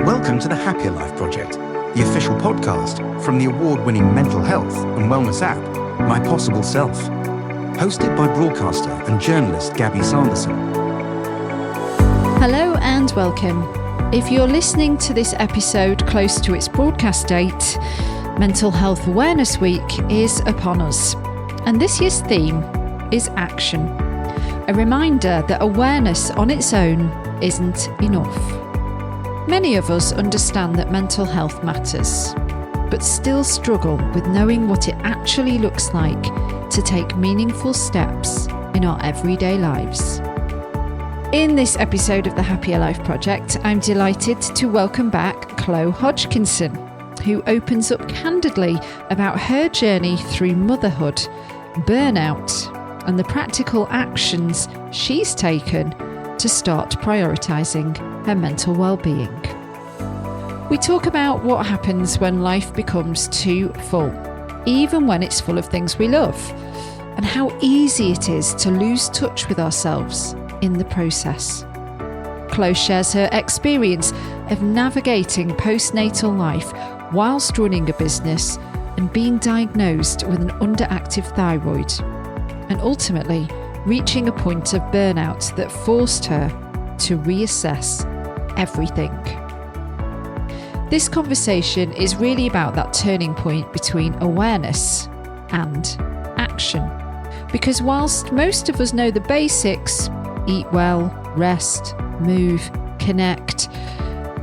Welcome to the Happier Life Project, the official podcast from the award-winning mental health and wellness app, My Possible Self. Hosted by broadcaster and journalist Gabby Sanderson. Hello and welcome. If you're listening to this episode close to its broadcast date, Mental Health Awareness Week is upon us. And this year's theme is action. A reminder that awareness on its own isn't enough. Many of us understand that mental health matters, but still struggle with knowing what it actually looks like to take meaningful steps in our everyday lives. In this episode of the Happier Life Project, I'm delighted to welcome back Chlo Hodgkinson, who opens up candidly about her journey through motherhood, burnout, and the practical actions she's taken to start prioritising her mental well-being. We talk about what happens when life becomes too full, even when it's full of things we love, and how easy it is to lose touch with ourselves in the process. Chlo shares her experience of navigating postnatal life whilst running a business and being diagnosed with an underactive thyroid, and ultimately reaching a point of burnout that forced her to reassess everything. This conversation is really about that turning point between awareness and action. Because whilst most of us know the basics, eat well, rest, move, connect,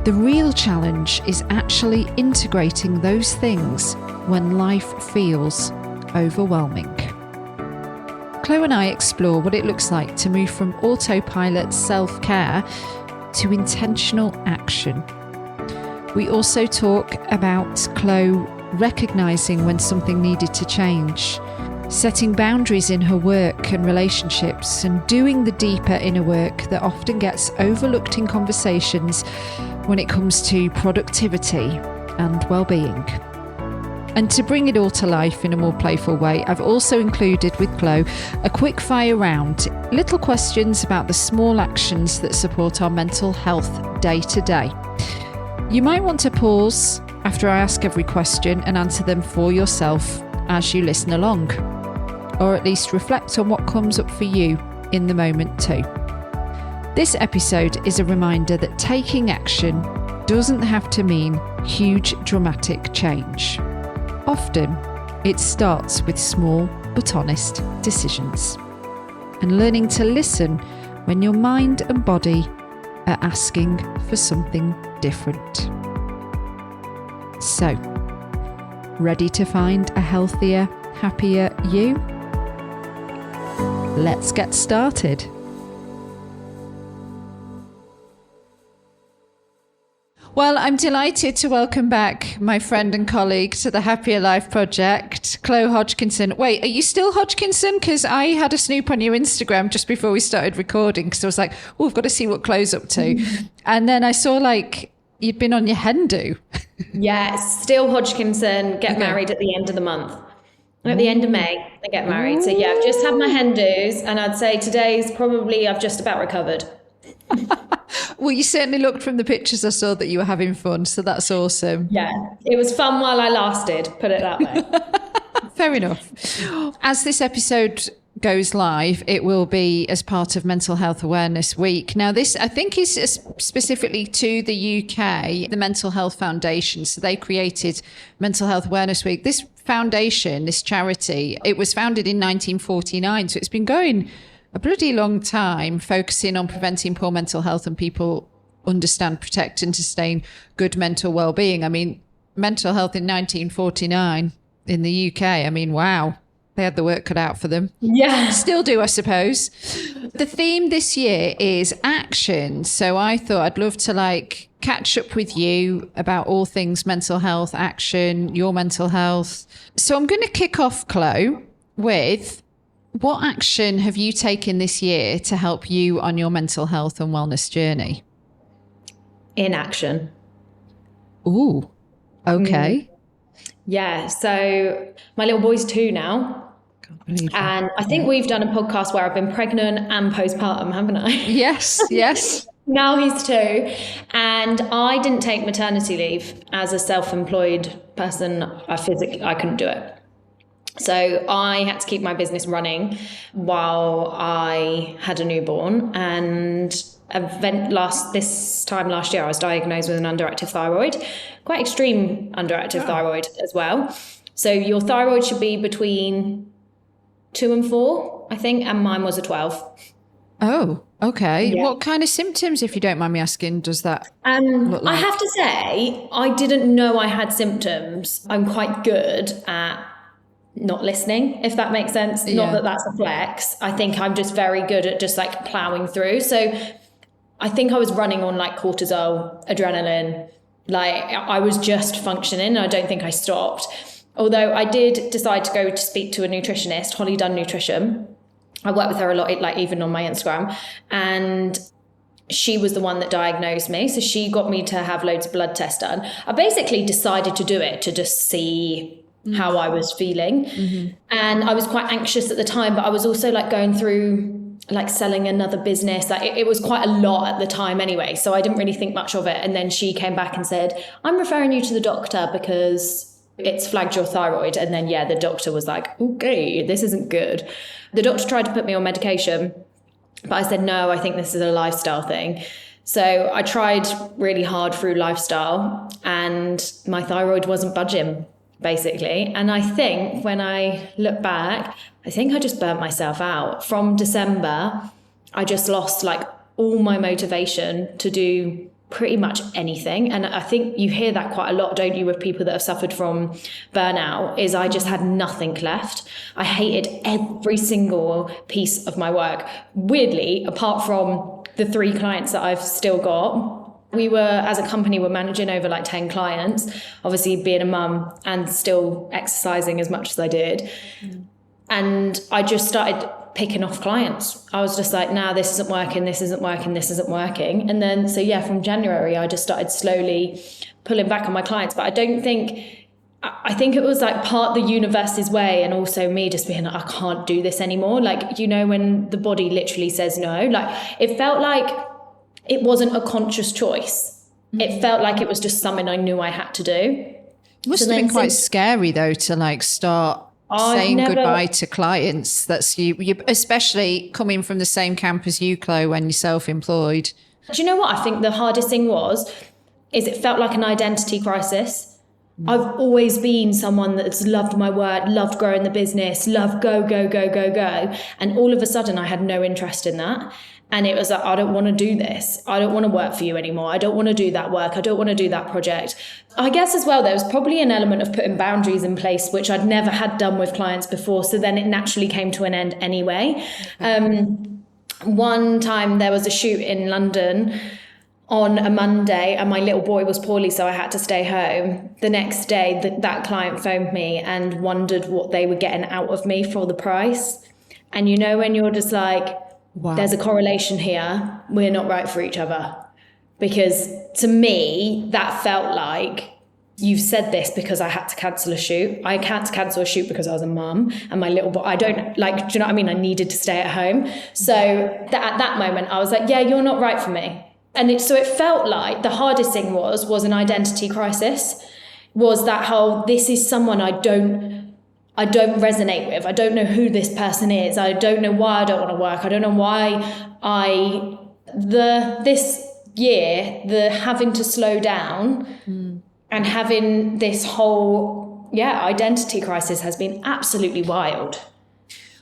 the real challenge is actually integrating those things when life feels overwhelming. Chlo and I explore what it looks like to move from autopilot self-care to intentional action. We also talk about Chlo recognising when something needed to change, setting boundaries in her work and relationships, and doing the deeper inner work that often gets overlooked in conversations when it comes to productivity and well-being. And to bring it all to life in a more playful way, I've also included with Chlo a quick fire round, little questions about the small actions that support our mental health day to day. You might want to pause after I ask every question and answer them for yourself as you listen along, or at least reflect on what comes up for you in the moment too. This episode is a reminder that taking action doesn't have to mean huge dramatic change. Often, it starts with small but honest decisions, and learning to listen when your mind and body are asking for something different. So, ready to find a healthier, happier you? Let's get started. Well, I'm delighted to welcome back my friend and colleague to the Happier Life Project, Chlo Hodgkinson. Wait, are you still Hodgkinson? Because I had a snoop on your Instagram just before we started recording, because I was like, oh, we've got to see what Chlo's up to. And then I saw you'd been on your hen do. Yes, still Hodgkinson, get married at the end of the month. And at the end of May, I get married. So yeah, I've just had my hen do's, and I'd say today's probably I've just about recovered. Well, you certainly looked from the pictures I saw that you were having fun, so that's awesome. Yeah, it was fun while I lasted, put it that way. Fair enough. As this episode goes live, it will be as part of Mental Health Awareness Week. Now, this, I think, is specifically to the UK, the Mental Health Foundation. So they created Mental Health Awareness Week. This foundation, this charity, it was founded in 1949, so it's been going a bloody long time, focusing on preventing poor mental health and people understand, protect and sustain good mental well-being. I mean, mental health in 1949 in the UK, I mean, wow, they had the work cut out for them. Yeah. Still do, I suppose. The theme this year is action. So I thought I'd love to catch up with you about all things mental health, action, your mental health. So I'm going to kick off, Chlo, with what action have you taken this year to help you on your mental health and wellness journey? Inaction. Ooh, okay. Yeah, so my little boy's 2 now. And I think we've done a podcast where I've been pregnant and postpartum, haven't I? Yes. Now he's 2. And I didn't take maternity leave as a self-employed person. I couldn't do it. So I had to keep my business running while I had a newborn. And this time last year, I was diagnosed with an underactive thyroid, quite extreme underactive thyroid as well. So your thyroid should be between 2 and 4, I think, and mine was a 12. Oh, okay. Yeah. What kind of symptoms, if you don't mind me asking, does that look like? I have to say, I didn't know I had symptoms. I'm quite good at not listening, if that makes sense. Yeah. Not that that's a flex. I think I'm just very good at just like plowing through. So I think I was running on like cortisol, adrenaline. Like I was just functioning. I don't think I stopped. Although I did decide to go to speak to a nutritionist, Holly Dunn Nutrition. I work with her a lot, like even on my Instagram. And she was the one that diagnosed me. So she got me to have loads of blood tests done. I basically decided to do it to just see how I was feeling. Mm-hmm. And I was quite anxious at the time, but I was also like going through like selling another business. Like it was quite a lot at the time anyway. So I didn't really think much of it. And then she came back and said, I'm referring you to the doctor because it's flagged your thyroid. And then, the doctor was like, okay, this isn't good. The doctor tried to put me on medication, but I said, no, I think this is a lifestyle thing. So I tried really hard through lifestyle and my thyroid wasn't budging, basically. And I think when I look back, I think I just burnt myself out. From December, I just lost like all my motivation to do pretty much anything. And I think you hear that quite a lot, don't you, with people that have suffered from burnout, is I just had nothing left. I hated every single piece of my work. Weirdly, apart from the 3 clients that I've still got, we were, as a company, we're managing over like 10 clients, obviously being a mum and still exercising as much as I did. And I just started picking off clients. I was just like, nah, this isn't working, this isn't working, this isn't working. And then, from January, I just started slowly pulling back on my clients. But I think it was like part the universe's way, and also me just being like, I can't do this anymore. Like, when the body literally says no, like it felt like it wasn't a conscious choice. It felt like it was just something I knew I had to do. It must have been quite scary though to like start saying goodbye to clients. That's you, especially coming from the same camp as you, Chlo, when you're self-employed. Do you know what I think the hardest thing is it felt like an identity crisis. I've always been someone that's loved my work, loved growing the business, loved go. And all of a sudden I had no interest in that. And it was like, I don't want to do this. I don't want to work for you anymore. I don't want to do that work. I don't want to do that project. I guess as well, there was probably an element of putting boundaries in place, which I'd never had done with clients before. So then it naturally came to an end anyway. One time there was a shoot in London on a Monday and my little boy was poorly, so I had to stay home. The next day, that client phoned me and wondered what they were getting out of me for the price. And when you're just like, wow, there's a correlation here, we're not right for each other. Because to me, that felt like you've said this because I had to cancel a shoot. I had to cancel a shoot because I was a mum and my little boy, do you know what I mean? I needed to stay at home. So at that moment, I was like, yeah, you're not right for me. And it felt like the hardest thing was an identity crisis, was that whole, this is someone I don't resonate with. I don't know who this person is. I don't know why I don't want to work. I don't know why this year, the having to slow down and having this whole, identity crisis has been absolutely wild.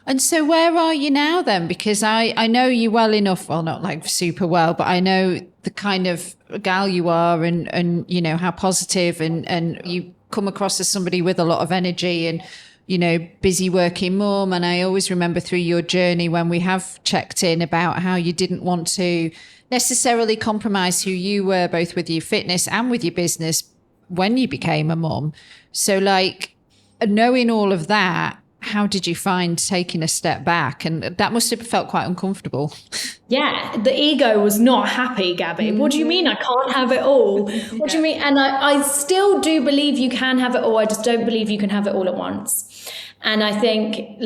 And so where are you now then? Because I know you well enough, well, not like super well, but I know the kind of gal you are and how positive and you come across as somebody with a lot of energy and, busy working mum. And I always remember through your journey when we have checked in about how you didn't want to necessarily compromise who you were, both with your fitness and with your business when you became a mum. So like knowing all of that, how did you find taking a step back? And that must have felt quite uncomfortable. Yeah, the ego was not happy, Gabby. What do you mean I can't have it all? What do you mean? And I still do believe you can have it all. I just don't believe you can have it all at once. And I think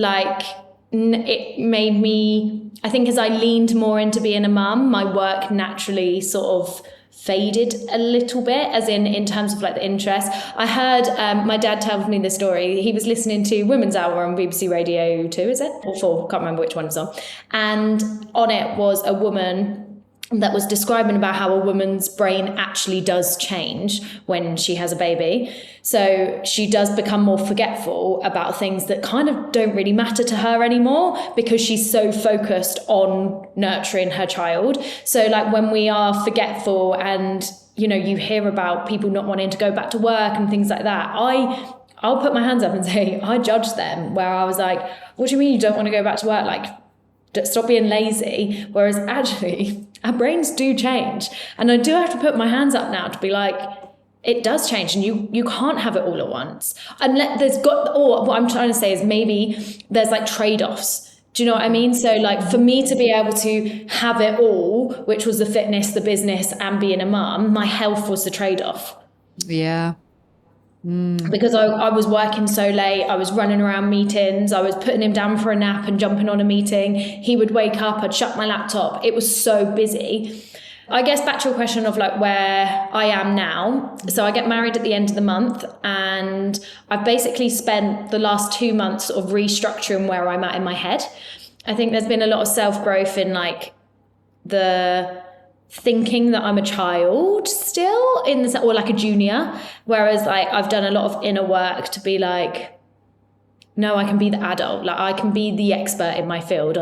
it made me, I think as I leaned more into being a mum, my work naturally sort of faded a little bit, as in terms of like the interest. I heard my dad tell me the story. He was listening to Women's Hour on BBC Radio 2, is it? Or 4, can't remember which one it's on. And on it was a woman that was describing about how a woman's brain actually does change when she has a baby. So she does become more forgetful about things that kind of don't really matter to her anymore, because she's so focused on nurturing her child. So like when we are forgetful and, you know, you hear about people not wanting to go back to work and things like that, I'll put my hands up and say, I judged them, where I was like, what do you mean you don't want to go back to work? Like, stop being lazy. Whereas actually our brains do change. And I do have to put my hands up now to be like, it does change, and you can't have it all at once. And what I'm trying to say is maybe there's like trade-offs. Do you know what I mean? So like for me to be able to have it all, which was the fitness, the business, and being a mum, my health was the trade-off. Yeah. Because I was working so late, I was running around meetings, I was putting him down for a nap and jumping on a meeting. He would wake up, I'd shut my laptop. It was so busy. I guess back to your question of like where I am now. So I get married at the end of the month, and I've basically spent the last 2 months sort of restructuring where I'm at in my head. I think there's been a lot of self-growth in like the thinking that I'm a child still or like a junior, whereas like I've done a lot of inner work to be like, no, I can be the adult, like I can be the expert in my field.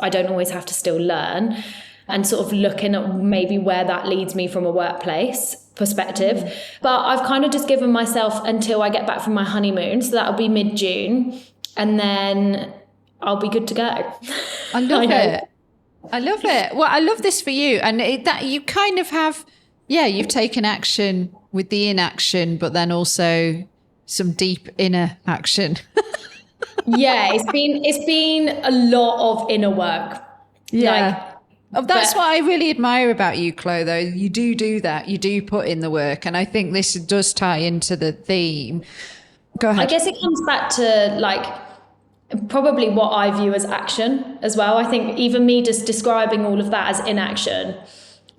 I don't always have to still learn, and sort of looking at maybe where that leads me from a workplace perspective. But I've kind of just given myself until I get back from my honeymoon, so that'll be mid-June, and then I'll be good to go. I love it. I love it. Well, I love this for you. And that you kind of have, you've taken action with the inaction, but then also some deep inner action. Yeah, it's been a lot of inner work. Yeah. That's what I really admire about you, Chlo, though. You do that. You do put in the work. And I think this does tie into the theme. Go ahead. I guess it comes back to like probably what I view as action as well. I think even me just describing all of that as inaction,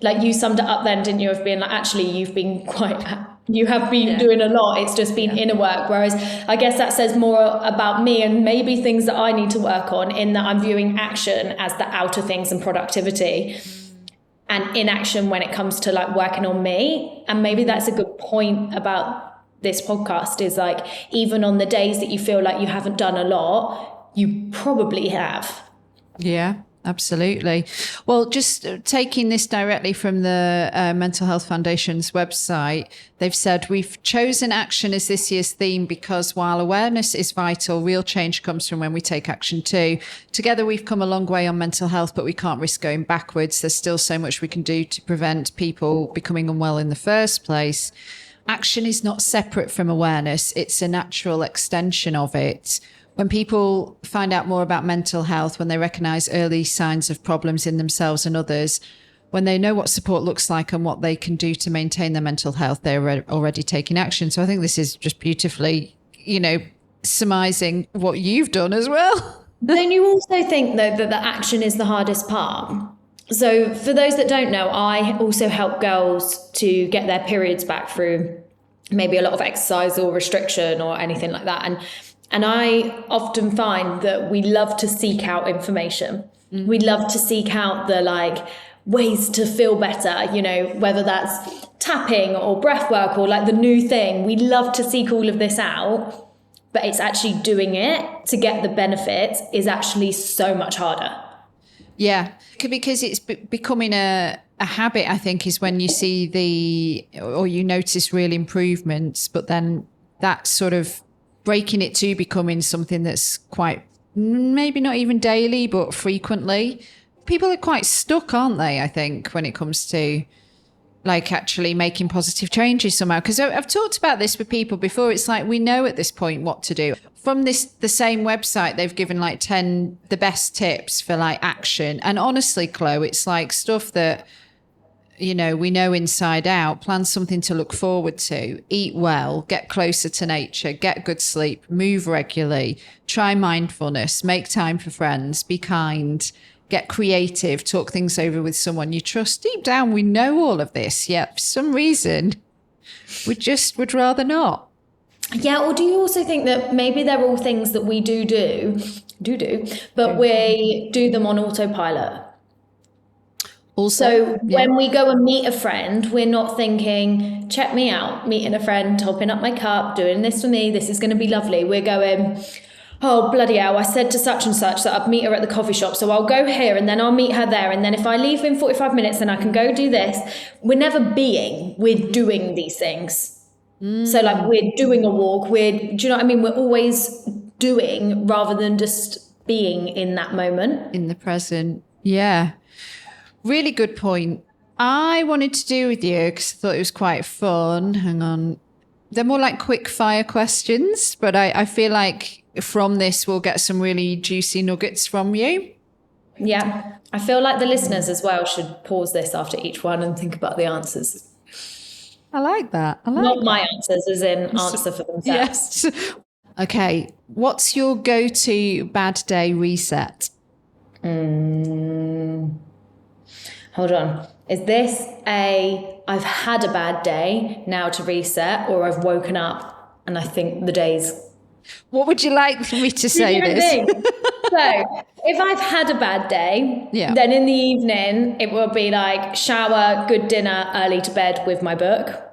like you summed it up then, didn't you, of being like, actually you have been doing a lot. It's just been inner work. Whereas I guess that says more about me and maybe things that I need to work on, in that I'm viewing action as the outer things and productivity, and inaction when it comes to like working on me. And maybe that's a good point about this podcast, is like, even on the days that you feel like you haven't done a lot, you probably have. Yeah, absolutely. Well, just taking this directly from the Mental Health Foundation's website, they've said, we've chosen action as this year's theme because while awareness is vital, real change comes from when we take action too. Together, we've come a long way on mental health, but we can't risk going backwards. There's still so much we can do to prevent people becoming unwell in the first place. Action is not separate from awareness. It's a natural extension of it. When people find out more about mental health, when they recognize early signs of problems in themselves and others, when they know what support looks like and what they can do to maintain their mental health, they're already taking action. So I think this is just beautifully, surmising what you've done as well. Don't you also think, though, that the action is the hardest part? So for those that don't know, I also help girls to get their periods back through maybe a lot of exercise or restriction or anything like that. And I often find that we love to seek out information. Mm-hmm. We love to seek out the like ways to feel better, whether that's tapping or breath work or like the new thing. We love to seek all of this out, but it's actually doing it to get the benefits is actually so much harder. Yeah, because it's becoming a habit, I think, is when you see or you notice real improvements, but then that sort of breaking it to becoming something that's quite, maybe not even daily, but frequently. People are quite stuck, aren't they, I think, when it comes to like actually making positive changes somehow. Because I've talked about this with people before. It's like, we know at this point what to do. From the same website, they've given like 10, the best tips for like action. And honestly, Chlo, it's like stuff that we know inside out, plan something to look forward to, eat well, get closer to nature, get good sleep, move regularly, try mindfulness, make time for friends, be kind, get creative, talk things over with someone you trust. Deep down, we know all of this, yet for some reason, we just would rather not. Yeah, or do you also think that maybe they're all things that we do, but we do them on autopilot? Also, when we go and meet a friend, we're not thinking, check me out, meeting a friend, topping up my cup, doing this for me, this is going to be lovely. We're going, oh, bloody hell, I said to such and such that I'd meet her at the coffee shop, so I'll go here and then I'll meet her there. And then if I leave in 45 minutes, then I can go do this. We're never being, we're doing these things. So like we're doing a walk, do you know what I mean? We're always doing rather than just being in that moment. In the present. Yeah. Really good point. I wanted to do with you because I thought it was quite fun. Hang on. They're more like quick fire questions, but I feel like from this we'll get some really juicy nuggets from you. Yeah. I feel like the listeners as well should pause this after each one and think about the answers. I like that. Not my answers, as in answer for themselves. Yes. Okay. What's your go-to bad day reset? Hold on. Is this I've had a bad day now to reset, or I've woken up and I think the day's... What would you like me to say this? So if I've had a bad day, then in the evening, it will be like shower, good dinner, early to bed with my book.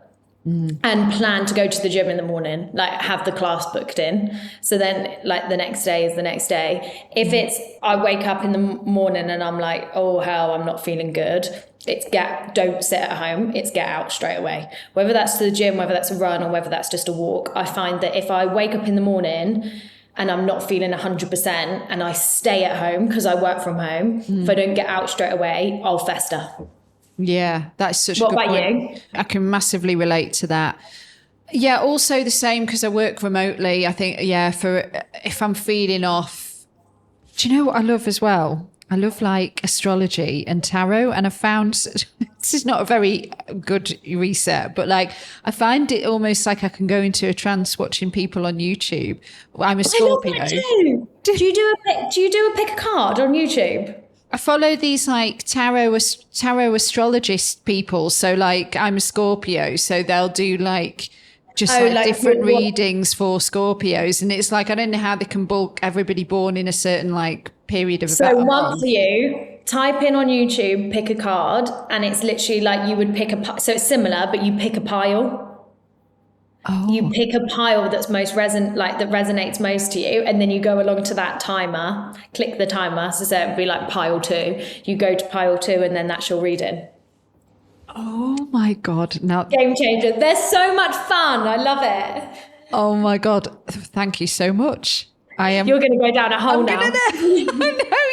And plan to go to the gym in the morning, like have the class booked in. So then like the next day is the next day. If it's, I wake up in the morning and I'm like, oh hell, I'm not feeling good. It's don't sit at home. It's get out straight away. Whether that's to the gym, whether that's a run or whether that's just a walk. I find that if I wake up in the morning and I'm not feeling 100% and I stay at home because I work from home, if I don't get out straight away, I'll fester. Yeah, that's such a good point. What about you? I can massively relate to that. Yeah, also the same because I work remotely. I think, if I'm feeling off, do you know what I love as well? I love like astrology and tarot, and I found this is not a very good reset, but like I find it almost like I can go into a trance watching people on YouTube. I'm a Scorpio. I love that too. Do you do a pick a card on YouTube? I follow these like tarot astrologist people. So like I'm a Scorpio, so they'll do like just different readings for Scorpios. And it's like, I don't know how they can bulk everybody born in a certain like period of about a month. So one for you, type in on YouTube, pick a card, and it's literally like you would pick so it's similar, but you pick a pile. Oh. You pick a pile that's that resonates most to you, and then you go along to that timer, click the timer, so it would be like pile 2. You go to pile 2 and then that's your reading. Oh my God. Now game changer. They're so much fun. I love it. Oh my God. Thank you so much. You're going to go down a hole now. I know,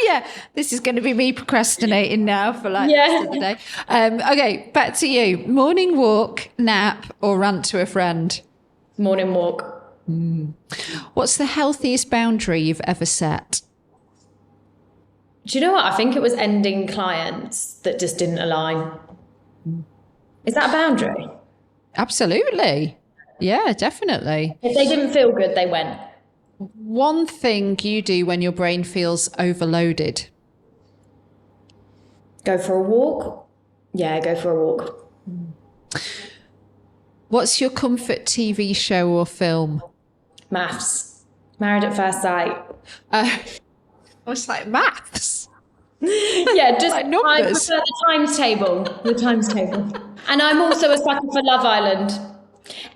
yeah. This is going to be me procrastinating now for like the rest of the day. Okay, back to you. Morning walk, nap, or rant to a friend? Morning walk. What's the healthiest boundary you've ever set? Do you know what? I think it was ending clients that just didn't align. Is that a boundary? Absolutely. Yeah, definitely. If they didn't feel good, they went. One thing you do when your brain feels overloaded? Go for a walk. Yeah, go for a walk. What's your comfort TV show or film? Maths. Married at First Sight. It's like maths. Yeah, just like numbers. I prefer the times table. The times table. And I'm also a sucker for Love Island.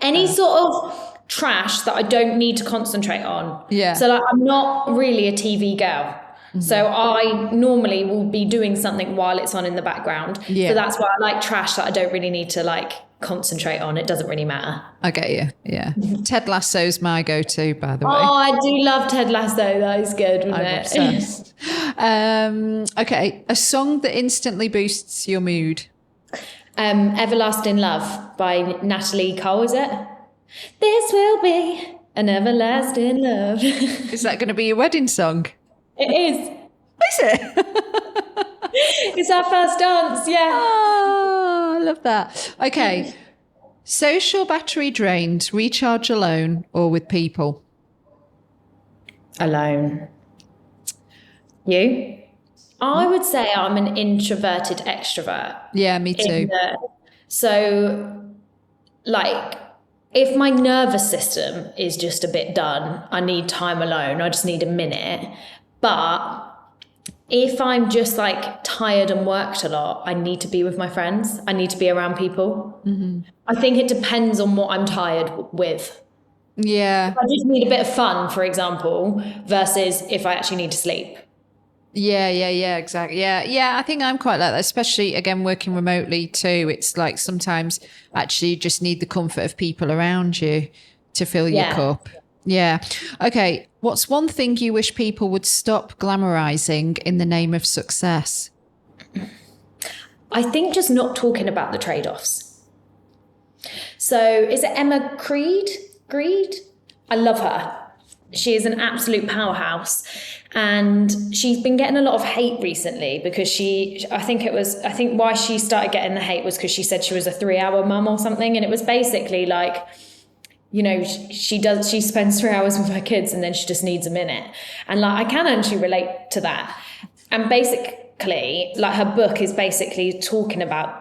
Any sort of trash that I don't need to concentrate on. Yeah. So like I'm not really a TV girl. Mm-hmm. So I normally will be doing something while it's on in the background. Yeah. So that's why I like trash that I don't really need to like concentrate on. It doesn't really matter. I get you. Yeah. Ted Lasso's my go-to, by the way. Oh, I do love Ted Lasso. That is good, wasn't it? Obsessed. Okay. A song that instantly boosts your mood. Everlasting Love by Natalie Cole, is it? This will be an everlasting love. Is that going to be your wedding song? It is. Is it? It's our first dance, yeah. Oh, love that. Okay. Social battery drained, recharge alone or with people? Alone. You? I would say I'm an introverted extrovert. Yeah, me too. So, like, if my nervous system is just a bit done, I need time alone. I just need a minute. But if I'm just like tired and worked a lot, I need to be with my friends. I need to be around people. Mm-hmm. I think it depends on what I'm tired with. Yeah. I just need a bit of fun, for example, versus if I actually need to sleep. Yeah, exactly. Yeah, I think I'm quite like that, especially, again, working remotely too. It's like sometimes actually you just need the comfort of people around you to fill your cup. Yeah. Okay. What's one thing you wish people would stop glamorizing in the name of success? I think just not talking about the trade-offs. So is it Emma Creed? I love her. She is an absolute powerhouse. And she's been getting a lot of hate recently because I think why she started getting the hate was because she said she was a 3-hour mum or something. And it was basically like, you know, she spends 3 hours with her kids and then she just needs a minute. And like, I can actually relate to that. And basically, like, her book is basically talking about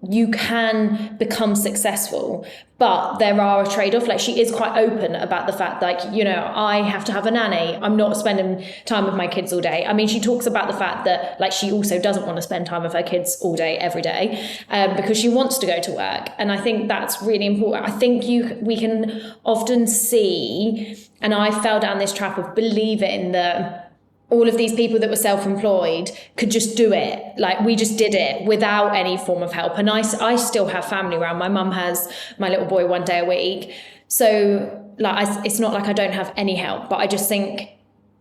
you can become successful, but there are a trade-off. Like, she is quite open about the fact, like, you know, I have to have a nanny. I'm not spending time with my kids all day. I mean, she talks about the fact that, like, she also doesn't want to spend time with her kids all day, every day, because she wants to go to work. And I think that's really important. I think we can often see, and I fell down this trap of believing that all of these people that were self-employed could just do it. Like, we just did it without any form of help. And I still have family around. My mum has my little boy 1 day a week. So like, it's not like I don't have any help, but I just think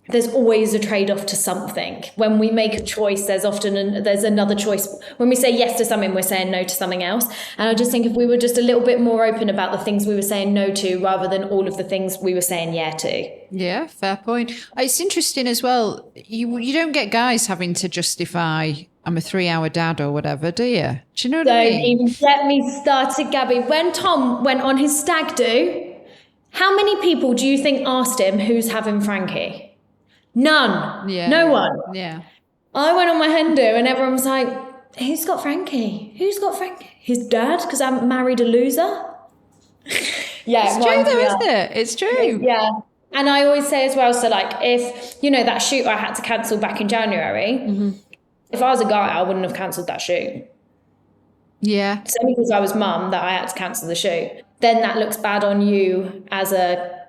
there's always a trade-off to something. When we make a choice, there's another choice. When we say yes to something, we're saying no to something else. And I just think if we were just a little bit more open about the things we were saying no to, rather than all of the things we were saying yeah to. Yeah, fair point. It's interesting as well. You don't get guys having to justify, I'm a 3-hour dad or whatever, do you? Do you know what I mean? Don't even get me started, Gabby. When Tom went on his stag do, how many people do you think asked him who's having Frankie? None. Yeah. No one. Yeah. I went on my hen do and everyone was like, who's got Frankie? Who's got Frankie? His dad? Because I married a loser? Yeah. It's true though, isn't it? It's true. Yeah. And I always say as well, so like, if, you know, that shoot I had to cancel back in January, if I was a guy, I wouldn't have cancelled that shoot. Yeah. It's only because I was mum that I had to cancel the shoot. Then that looks bad on you as a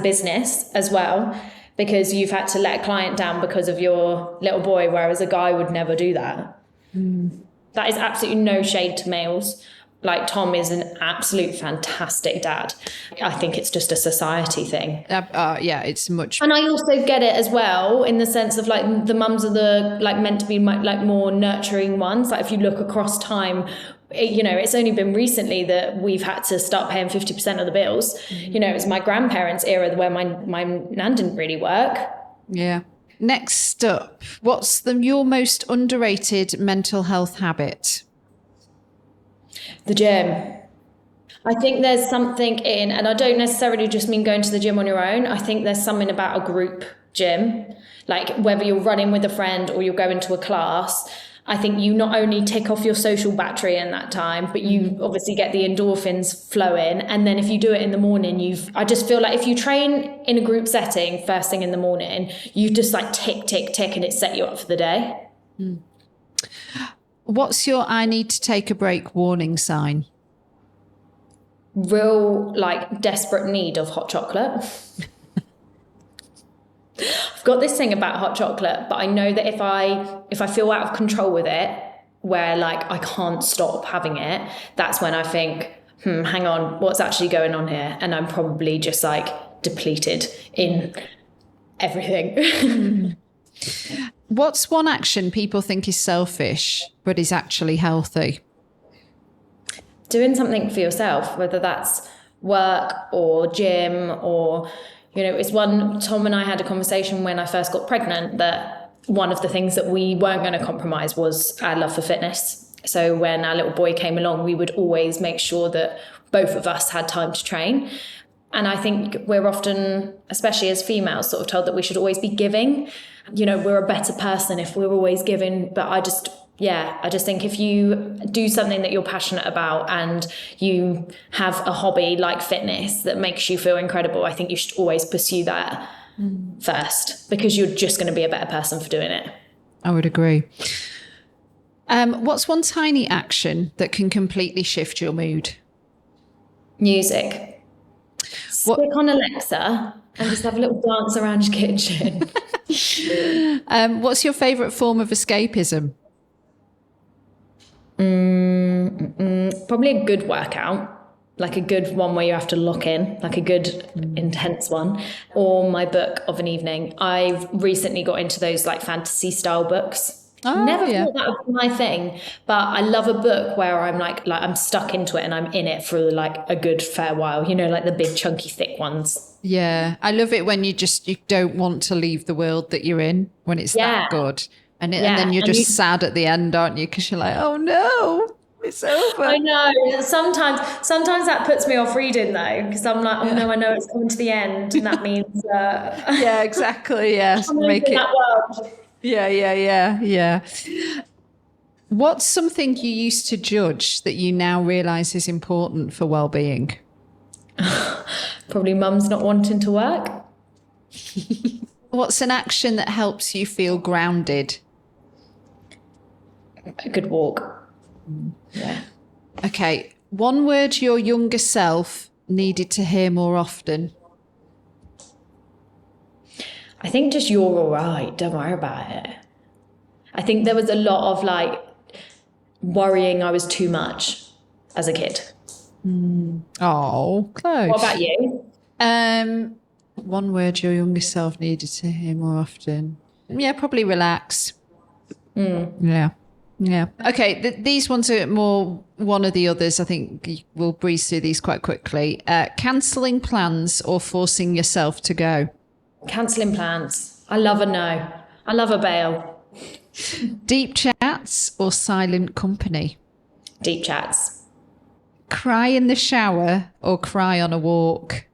business as well, because you've had to let a client down because of your little boy, whereas a guy would never do that. That is absolutely no shade to males. Like, Tom is an absolute fantastic dad. I think it's just a society thing. Yeah, it's much. And I also get it as well, in the sense of, like, the mums are the, like, meant to be like more nurturing ones. Like, if you look across time, you know, it's only been recently that we've had to start paying 50% of the bills. You know, it's my grandparents' era where my nan didn't really work. Yeah. Next up, what's your most underrated mental health habit? The gym. I think there's something in, and I don't necessarily just mean going to the gym on your own. I think there's something about a group gym, like whether you're running with a friend or you're going to a class. I think you not only tick off your social battery in that time, but you obviously get the endorphins flowing. And then if you do it in the morning, I just feel like if you train in a group setting first thing in the morning, you just like tick, tick, tick, and it set you up for the day. What's your I need to take a break warning sign? Real, like, desperate need of hot chocolate. I've got this thing about hot chocolate, but I know that if I feel out of control with it, where like I can't stop having it, that's when I think, hang on, what's actually going on here? And I'm probably just like depleted in everything. What's one action people think is selfish, but is actually healthy? Doing something for yourself, whether that's work or gym or, you know, it's one, Tom and I had a conversation when I first got pregnant that one of the things that we weren't going to compromise was our love for fitness. So when our little boy came along, we would always make sure that both of us had time to train. And I think we're often, especially as females, sort of told that we should always be giving. You know, we're a better person if we're always giving. But I just think if you do something that you're passionate about and you have a hobby like fitness that makes you feel incredible, I think you should always pursue that first, because you're just going to be a better person for doing it. I would agree. What's one tiny action that can completely shift your mood? Music. Stick on Alexa and just have a little dance around your kitchen. What's your favourite form of escapism? Probably a good workout, like a good one where you have to lock in, like a good intense one, or my book of an evening. I've recently got into those like fantasy style books. Never thought that would be my thing, but I love a book where I'm like I'm stuck into it and I'm in it for like a good fair while, you know, like the big chunky thick ones. Yeah, I love it when you don't want to leave the world that you're in, when it's that good. And then you're just sad at the end, aren't you? Because you're like, oh no, it's over. I know. Sometimes that puts me off reading though, because I'm like, oh no, I know it's coming to the end, and that means yeah, exactly. Yeah, make it. That world. Yeah. What's something you used to judge that you now realise is important for well-being? Probably mum's not wanting to work. What's an action that helps you feel grounded? A good walk. Yeah. Okay. One word your younger self needed to hear more often. I think just you're all right. Don't worry about it. I think there was a lot of like worrying I was too much as a kid. Oh, close. What about you? One word your younger self needed to hear more often. Yeah, probably relax. Yeah. Okay, these ones are more one of the others. I think we'll breeze through these quite quickly. Cancelling plans or forcing yourself to go? Cancelling plans. I love a no. I love a bail. Deep chats or silent company? Deep chats. Cry in the shower or cry on a walk?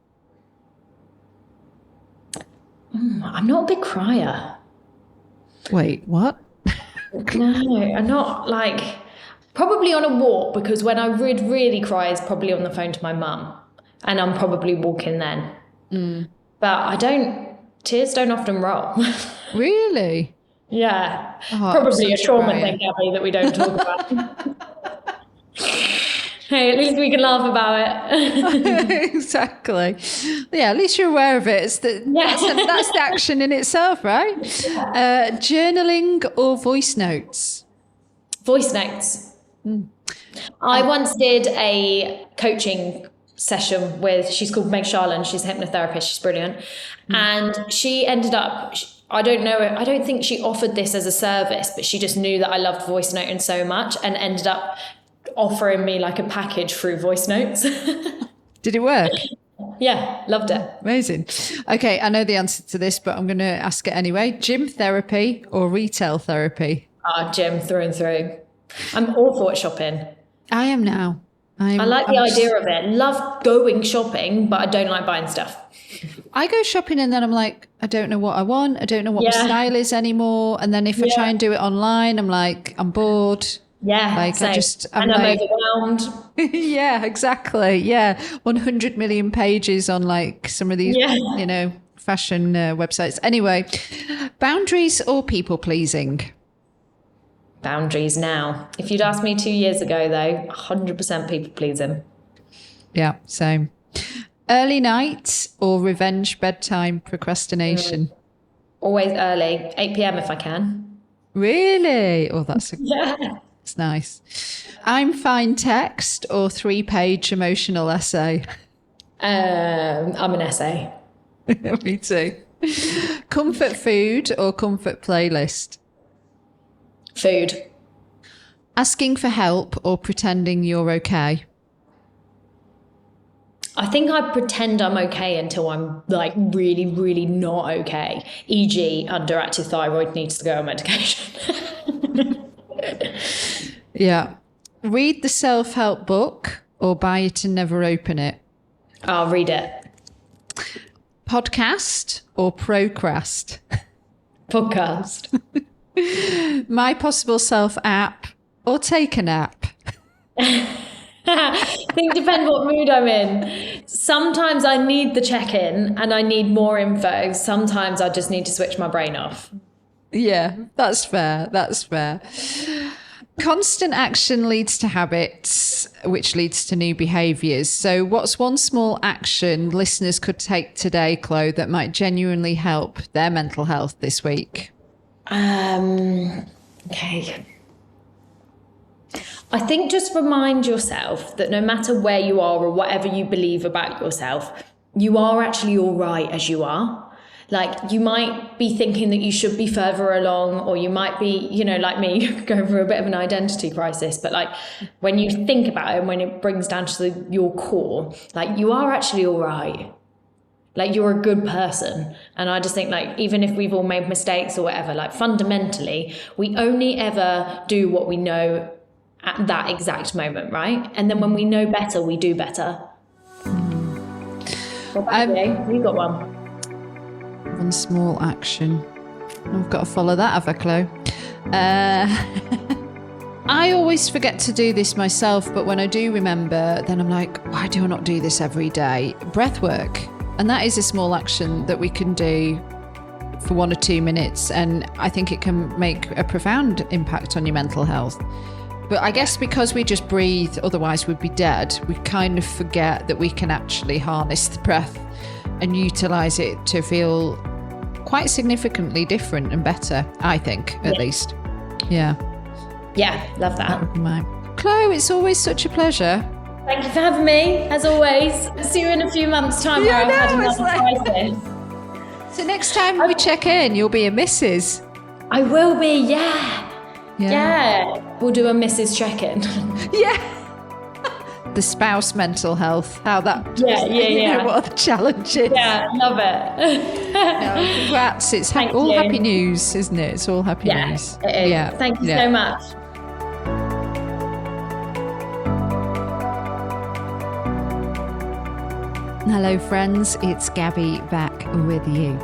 I'm not a big crier. Wait, what? No, I'm not like... Probably on a walk, because when I would really cry is probably on the phone to my mum, and I'm probably walking then. But tears don't often roll. Really? Yeah. Probably a trauma thing, Gabby, that we don't talk about. Hey, at least we can laugh about it. Exactly. Yeah, at least you're aware of it. That's the action in itself, right? Journaling or voice notes? Voice notes. I once did a coaching session she's called Meg Charlin. She's a hypnotherapist. She's brilliant. And she ended up, I don't think she offered this as a service, but she just knew that I loved voice noting so much and ended up offering me like a package through voice notes. Did it work? Yeah, loved it. Amazing. Okay, I know the answer to this, but I'm going to ask it anyway. Gym therapy or retail therapy? Gym through and through. I'm awful at shopping. I am now. I like the idea of it. Love going shopping, but I don't like buying stuff. I go shopping and then I'm like, I don't know what I want. I don't know what my style is anymore. And then if I try and do it online, I'm like, I'm bored. Yeah, like same. I'm like, overwhelmed. Yeah, exactly. Yeah, 100 million pages on like some of these, fashion websites. Anyway, boundaries or people pleasing? Boundaries now. If you'd asked me 2 years ago, though, 100% people pleasing. Yeah, same. Early night or revenge bedtime procrastination? Always early, 8 p.m. if I can. Really? Oh, that's yeah. It's nice. I'm fine text or 3-page emotional essay? I'm an essay. Me too. Comfort food or comfort playlist? Food. Asking for help or pretending you're okay? I think I pretend I'm okay until I'm like really, really not okay. E.g., underactive thyroid needs to go on medication. Yeah. Read the self-help book or buy it and never open it? I'll read it. Podcast or procrast? Podcast. My Possible Self app or take a nap? I think it depends what mood I'm in. Sometimes I need the check-in and I need more info. Sometimes I just need to switch my brain off. Yeah, that's fair. That's fair. Constant action leads to habits, which leads to new behaviours. So what's one small action listeners could take today, Chlo, that might genuinely help their mental health this week? Okay. I think just remind yourself that no matter where you are or whatever you believe about yourself, you are actually all right as you are. Like, you might be thinking that you should be further along, or you might be, you know, like me, going through a bit of an identity crisis. But like, when you think about it and when it brings down to your core, like, you are actually all right. Like, you're a good person. And I just think, like, even if we've all made mistakes or whatever, like, fundamentally, we only ever do what we know at that exact moment, right? And then when we know better, we do better. What about you? You got one? One small action. I've got to follow that, have I, Chlo? I always forget to do this myself, but when I do remember, then I'm like, why do I not do this every day? Breath work. And that is a small action that we can do for 1 or 2 minutes. And I think it can make a profound impact on your mental health. But I guess because we just breathe, otherwise we'd be dead, we kind of forget that we can actually harness the breath and utilise it to feel quite significantly different and better, I think, at least. Yeah. Yeah, love that. That would be mine. Chlo, it's always such a pleasure. Thank you for having me, as always. See you in a few months' time where I've had another crisis. So next time we check in, you'll be a Mrs. I will be, yeah. We'll do a Mrs. check-in. Yeah. The spouse mental health, how that... Yeah. You know, what are the challenges? Yeah, love it. No, congrats. It's all happy news, isn't it? It's all happy news. It is. Yeah. Thank you so much. Hello friends, it's Gabby back with you.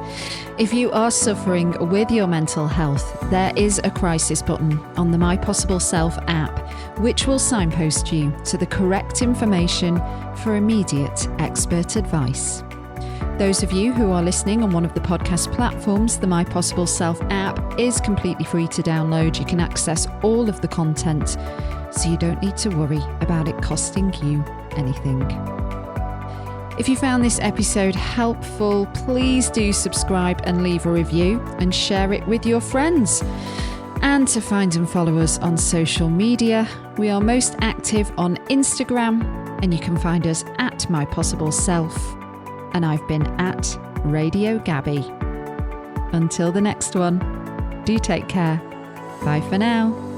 If you are suffering with your mental health, there is a crisis button on the My Possible Self app, which will signpost you to the correct information for immediate expert advice. Those of you who are listening on one of the podcast platforms, the My Possible Self app is completely free to download. You can access all of the content, so you don't need to worry about it costing you anything. If you found this episode helpful, please do subscribe and leave a review and share it with your friends. And to find and follow us on social media, we are most active on Instagram, and you can find us at My Possible Self. And I've been at Radio Gabby. Until the next one, do take care. Bye for now.